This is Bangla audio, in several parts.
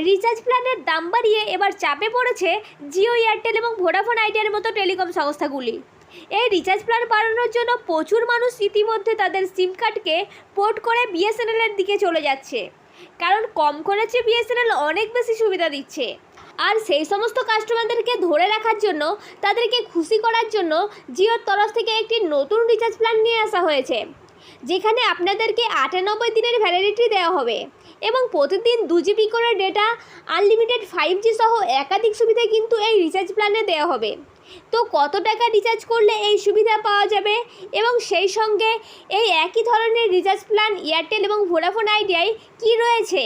রিচার্জ প্ল্যানের দাম বাড়িয়ে এবার চাপে পড়েছে জিও, এয়ারটেল এবং ভোডাফোন আইডিয়ার মতো টেলিকম সংস্থাগুলি। এই রিচার্জ প্ল্যান বাড়ানোর জন্য প্রচুর মানুষ ইতিমধ্যে তাদের সিম কার্ডকে পোর্ট করে বিএসএনএলের দিকে চলে যাচ্ছে, কারণ কম খরচে বিএসএনএল অনেক বেশি সুবিধা দিচ্ছে। আর সেই সমস্ত কাস্টমারদেরকে ধরে রাখার জন্য, তাদেরকে খুশি করার জন্য জিওর তরফ থেকে একটি নতুন রিচার্জ প্ল্যান নিয়ে আসা হয়েছে, যেখানে আপনাদেরকে 98 দিনের ভ্যালিডিটি দেওয়া হবে এবং প্রতিদিন 2 জিবি করে ডেটা, আনলিমিটেড 5G সহ একাধিক সুবিধা কিন্তু এই রিচার্জ প্ল্যানে দেওয়া হবে। তো কত টাকা রিচার্জ করলে এই সুবিধা পাওয়া যাবে এবং সেই সঙ্গে এই একই ধরনের রিচার্জ প্ল্যান এয়ারটেল এবং ভোডাফোন আইডিয়ায় কী রয়েছে,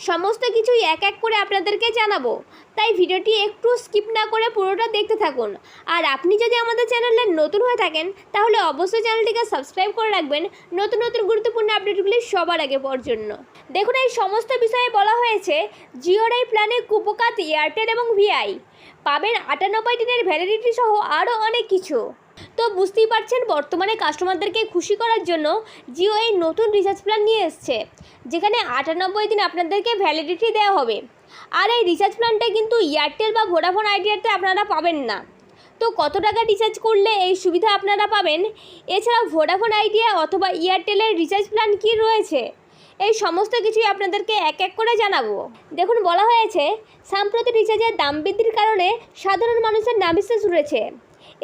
সমস্ত কিছুই এক এক করে আপনাদেরকে জানাবো। তাই ভিডিওটি একটু স্কিপ না করে পুরোটা দেখতে থাকুন। আর আপনি যদি আমাদের চ্যানেলে নতুন হয়ে থাকেন তাহলে অবশ্যই চ্যানেলটিকে সাবস্ক্রাইব করে রাখবেন নতুন নতুন গুরুত্বপূর্ণ আপডেটগুলি সবার আগে পাওয়ার জন্য। দেখুন, এই সমস্ত বিষয়ে বলা হয়েছে জিওর এই প্ল্যানে কুপোকাত, এয়ারটেল এবং ভিআই পাবেন 98 দিনের ভ্যালিডিটি সহ আরও অনেক কিছু। তো বুঝতেই পারছেন, বর্তমানে কাস্টমারদেরকে খুশি করার জন্য জিও এই নতুন রিচার্জ প্ল্যান নিয়ে এসছে, যেখানে 98 দিন আপনাদেরকে ভ্যালিডিটি দেওয়া হবে। আর এই রিচার্জ প্ল্যানটা কিন্তু এয়ারটেল বা ভোডাফোন আইডিয়াতে আপনারা পাবেন না। তো কত টাকা রিচার্জ করলে এই সুবিধা আপনারা পাবেন, এছাড়াও ভোডাফোন আইডিয়া অথবা এয়ারটেলের রিচার্জ প্ল্যান কী রয়েছে, এই সমস্ত কিছুই আপনাদেরকে এক এক করে জানাবো। দেখুন, বলা হয়েছে সাম্প্রতিক রিচার্জের দাম বৃদ্ধির কারণে সাধারণ মানুষের নাভিশ্বাস উঠেছে।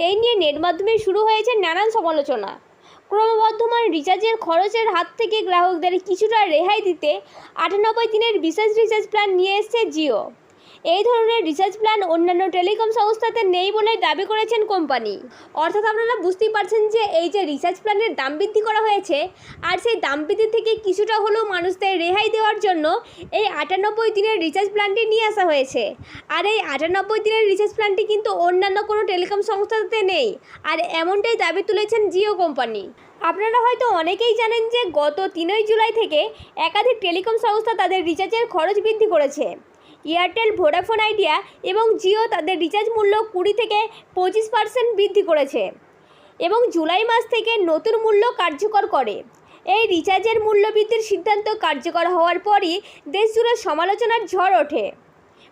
এই নিয়ে নেট মাধ্যমে শুরু হয়েছে নানান সমালোচনা। ক্রমবর্ধমান রিচার্জের খরচের হাত থেকে গ্রাহকদের কিছুটা রেহাই দিতে 98 দিনের বিশেষ রিচার্জ প্ল্যান নিয়ে এসেছে জিও। এই ধরনের রিচার্জ প্ল্যান অন্যান্য টেলিকম সংস্থাতে নেই বলে দাবি করেছেন কোম্পানি। অর্থাৎ আপনারা বুঝতেই পারছেন যে এই যে রিচার্জ প্ল্যানের দাম বৃদ্ধি করা হয়েছে, আর সেই দাম বৃদ্ধি থেকে কিছুটা হলেও মানুষদের রেহাই দেওয়ার জন্য এই 98 দিনের রিচার্জ প্ল্যানটি নিয়ে আসা হয়েছে। আর এই 98 দিনের রিচার্জ প্ল্যানটি কিন্তু অন্যান্য কোনো টেলিকম সংস্থাতে নেই, আর এমনটাই দাবি তুলেছেন জিও কোম্পানি। আপনারা হয়তো অনেকেই জানেন যে গত 3 জুলাই থেকে একাধিক টেলিকম সংস্থা তাদের রিচার্জের খরচ বৃদ্ধি করেছে। এয়ারটেল, ভোডাফোন আইডিয়া এবং জিও তাদের রিচার্জ মূল্য 20 থেকে 25% বৃদ্ধি করেছে এবং জুলাই মাস থেকে নতুন মূল্য কার্যকর করে। এই রিচার্জের মূল্য বৃদ্ধির সিদ্ধান্ত কার্যকর হওয়ার পরই দেশজুড়ে সমালোচনার ঝড় ওঠে।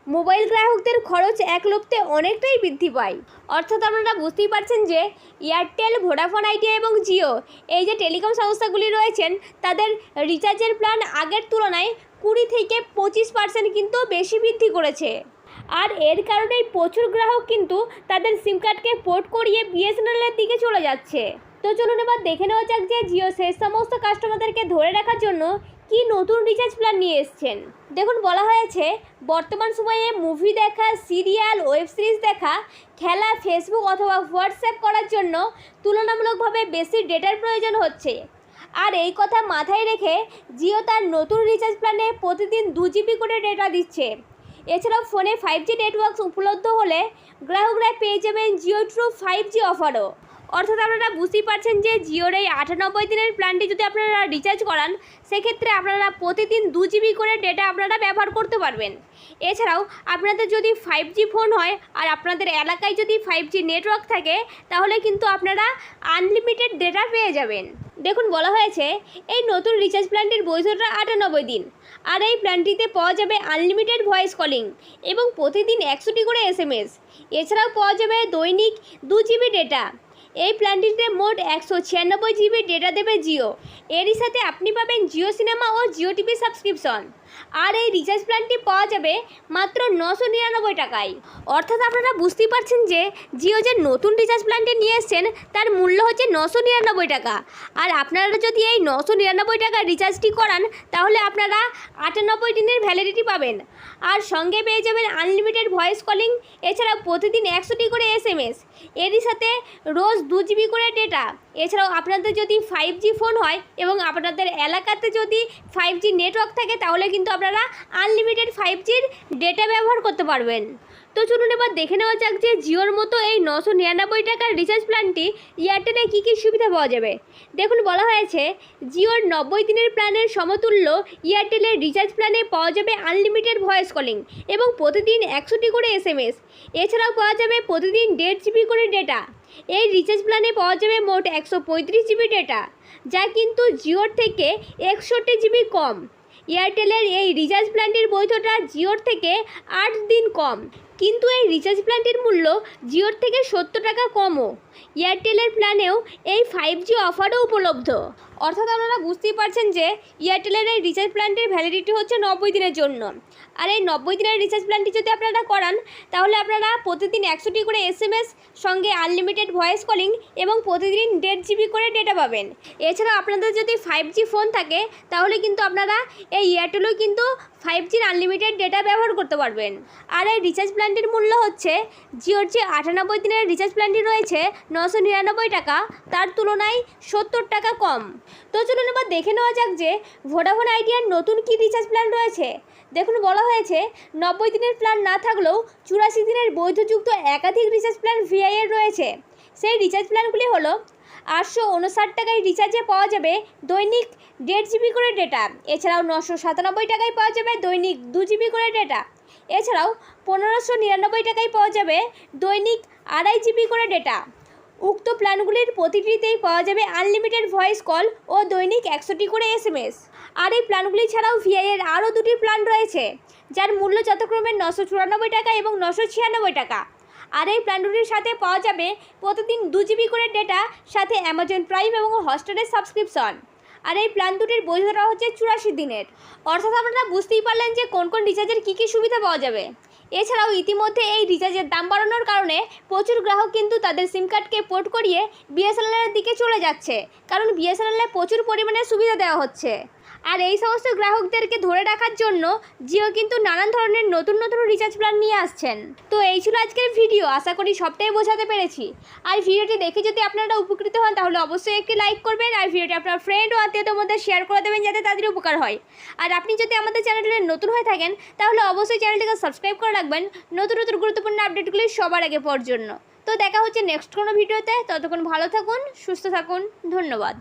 মোবাইল গ্রাহকদের খরচ এক লপ্তে অনেকটাই বৃদ্ধি পায়। অর্থাৎ আপনারা বুঝতেই পারছেন যে এয়ারটেল, ভোডাফোন আইডিয়া এবং জিও এই যে টেলিকম সংস্থাগুলি রয়েছেন, তাদের রিচার্জের প্ল্যান আগের তুলনায় 20 থেকে 25% কিন্তু বেশি বৃদ্ধি করেছে। আর এর কারণেই প্রচুর গ্রাহক কিন্তু তাদের সিম কার্ডকে পোর্ট করিয়ে বিএসএনএলের দিকে চলে যাচ্ছে। তো চলুন এবার দেখে নেওয়া যাক যে জিও সেই সমস্ত কাস্টমারদেরকে ধরে রাখার জন্য কি নতুন রিচার্জ প্ল্যান নিয়ে এসছেন। দেখুন, বলা হয়েছে বর্তমান সময়ে মুভি দেখা, সিরিয়াল, ওয়েব সিরিজ দেখা, খেলা, ফেসবুক অথবা হোয়াটসঅ্যাপ করার জন্য তুলনামূলকভাবে বেশি ডেটার প্রয়োজন হচ্ছে। আর এই কথা মাথায় রেখে জিও তার নতুন রিচার্জ প্ল্যানে প্রতিদিন 2 জিবি করে ডেটা দিচ্ছে। এছাড়াও ফোনে 5G নেটওয়ার্ক উপলব্ধ হলে গ্রাহকরা পেয়ে যাবেন জিও ট্রু 5G অফারও। অর্থাৎ আপনারা বুঝতেই পারছেন যে জিওর এই 98 দিনের প্ল্যানটি যদি আপনারা রিচার্জ করান, সেক্ষেত্রে আপনারা প্রতিদিন 2 জিবি করে ডেটা আপনারা ব্যবহার করতে পারবেন। এছাড়াও আপনাদের যদি 5G ফোন হয় আর আপনাদের এলাকায় যদি 5G নেটওয়ার্ক থাকে, তাহলে কিন্তু আপনারা আনলিমিটেড ডেটা পেয়ে যাবেন। দেখুন, বলা হয়েছে এই নতুন রিচার্জ প্ল্যানটির বৈধতা 98 দিন। আর এই প্ল্যানটিতে পাওয়া যাবে আনলিমিটেড ভয়েস কলিং এবং প্রতিদিন 100টি করে SMS। এছাড়াও পাওয়া যাবে দৈনিক 2 জিবি ডেটা। এই প্ল্যানটিতে মোট 196 জিবি ডেটা দেবে জিও। এরই সাথে আপনি পাবেন জিও সিনেমা ও জিও টিভি সাবস্ক্রিপশন। আর এই রিচার্জ প্ল্যানটি পাওয়া যাবে মাত্র 999 টাকায়। অর্থাৎ আপনারা বুঝতেই পারছেন যে জিও যে নতুন রিচার্জ প্ল্যানটি নিয়ে এসছেন তার মূল্য হচ্ছে 999 টাকা। আর আপনারা যদি এই 999 টাকার রিচার্জটি করান, তাহলে আপনারা 98 দিনের ভ্যালিডিটি পাবেন আর সঙ্গে পেয়ে যাবেন আনলিমিটেড ভয়েস কলিং। এছাড়াও প্রতিদিন 100টি করে SMS, এরই সাথে রোজ 2 জিবি করে ডেটা। এছাড়াও আপনাদের যদি 5G ফোন হয় এবং আপনাদের এলাকাতে যদি 5G নেটওয়ার্ক থাকে, তাহলে কিন্তু আপনারা আনলিমিটেড 5Gর ডেটা ব্যবহার করতে পারবেন। তো চলুন এবার দেখে নেওয়া যাক যে জিওর মতো এই 999 টাকার রিচার্জ প্ল্যানটি এয়ারটেলে কী কী সুবিধা পাওয়া যাবে। দেখুন, বলা হয়েছে জিওর 90 দিনের প্ল্যানের সমতুল্য এয়ারটেলের রিচার্জ প্ল্যানে পাওয়া যাবে আনলিমিটেড ভয়েস কলিং এবং প্রতিদিন 100টি করে SMS। এছাড়াও পাওয়া যাবে প্রতিদিন 1.5 জিবি করে ডেটা। এই রিচার্জ প্ল্যানে পাওয়া যাবে মোট 135 জিবি ডেটা, যা কিন্তু জিওর থেকে 61 জিবি কম। এয়ারটেলের এই রিচার্জ প্ল্যানটির বৈধতা জিওর থেকে 8 দিন কম, কিন্তু এই রিচার্জ প্ল্যানটির মূল্য জিওর থেকে 70 টাকা কমও। এয়ারটেলের প্ল্যানেও এই 5G অফারও উপলব্ধ। অর্থাৎ আপনারা বুঝতেই পারছেন যে এয়ারটেলের এই রিচার্জ প্ল্যানটির ভ্যালিডিটি হচ্ছে 90 দিনের জন্য। আর এই 90 দিনের রিচার্জ প্ল্যানটি যদি আপনারা করান তাহলে আপনারা প্রতিদিন 100টি করে SMS সঙ্গে আনলিমিটেড ভয়েস কলিং এবং প্রতিদিন 1.5 GB করে ডেটা পাবেন। এছাড়া আপনাদের যদি 5G ফোন থাকে তাহলে কিন্তু আপনারা এই এয়ারটেলেও কিন্তু 5Gর আনলিমিটেড ডেটা ব্যবহার করতে পারবেন। আর এই রিচার্জ প্ল্যানটির মূল্য হচ্ছে জিওর যে 98 দিনের রিচার্জ প্ল্যানটি রয়েছে 999 টাকা, তার তুলনায় 70 টাকা কম। তো চলুন এবার দেখে নেওয়া যাক যে ভোডাফোন আইডিয়ার নতুন কি রিচার্জ প্ল্যান রয়েছে। দেখুন, বলা হয়েছে 90 দিনের প্ল্যান না থাকলেও 84 দিনের বৈধযুক্ত একাধিক রিচার্জ প্ল্যান VI এর রয়েছে। সেই রিচার্জ প্ল্যানগুলি হলো 859 টাকায় রিচার্জে পাওয়া যাবে দৈনিক 1.5 GB করে ডেটা। এছাড়াও 997 টাকায় পাওয়া যাবে দৈনিক 2 GB করে ডেটা। এছাড়াও 1599 টাকায় পাওয়া যাবে দৈনিক 2.5 GB করে ডেটা। উক্ত প্ল্যানগুলির প্রতিটিতেই পাওয়া যাবে আনলিমিটেড ভয়েস কল ও দৈনিক 100টি করে SMS। আর এই প্ল্যানগুলি ছাড়াও VI এর আরও দুটি প্ল্যান রয়েছে যার মূল্য যথাক্রমে 994 টাকা এবং 996 টাকা। আর এই প্ল্যানগুলির সাথে পাওয়া যাবে প্রতিদিন 2 GB করে ডেটা, সাথে অ্যামাজন প্রাইম এবং হটস্টারের সাবস্ক্রিপশন। আর এই প্ল্যান দুটির বৈধতা হচ্ছে 84 দিনের। অর্থাৎ আপনারা বুঝতেই পারলেন যে কোন কোন রিচার্জের কী কী সুবিধা পাওয়া যাবে। এছাড়াও ইতিমধ্যে এই রিচার্জের দাম বাড়ানোর কারণে প্রচুর গ্রাহক কিন্তু তাদের সিম কার্ডকে পোর্ট করিয়ে BSNL-এর দিকে চলে যাচ্ছে, কারণ BSNL-এ প্রচুর পরিমাণে সুবিধা দেওয়া হচ্ছে। আর এই সমস্ত গ্রাহকদেরকে ধরে রাখার জন্য জিও কিন্তু নানান ধরনের নতুন নতুন রিচার্জ প্ল্যান নিয়ে আসছেন। তো এই ছিল আজকের ভিডিও, আশা করি সবটাই বোঝাতে পেরেছি। আর ভিডিওটি দেখে যদি আপনারা উপকৃত হন তাহলে অবশ্যই একটি লাইক করবেন, আর ভিডিওটি আপনার ফ্রেন্ড ও আত্মীয়দের মধ্যে শেয়ার করে দেবেন যাতে তাদের উপকার হয়। আর আপনি যদি আমাদের চ্যানেলে নতুন হয়ে থাকেন তাহলে অবশ্যই চ্যানেলটিকে সাবস্ক্রাইব করে রাখবেন নতুন নতুন গুরুত্বপূর্ণ আপডেটগুলি সবার আগে পাওয়ার জন্য। তো দেখা হচ্ছে নেক্সট কোনো ভিডিওতে, ততক্ষণ ভালো থাকুন, সুস্থ থাকুন, ধন্যবাদ।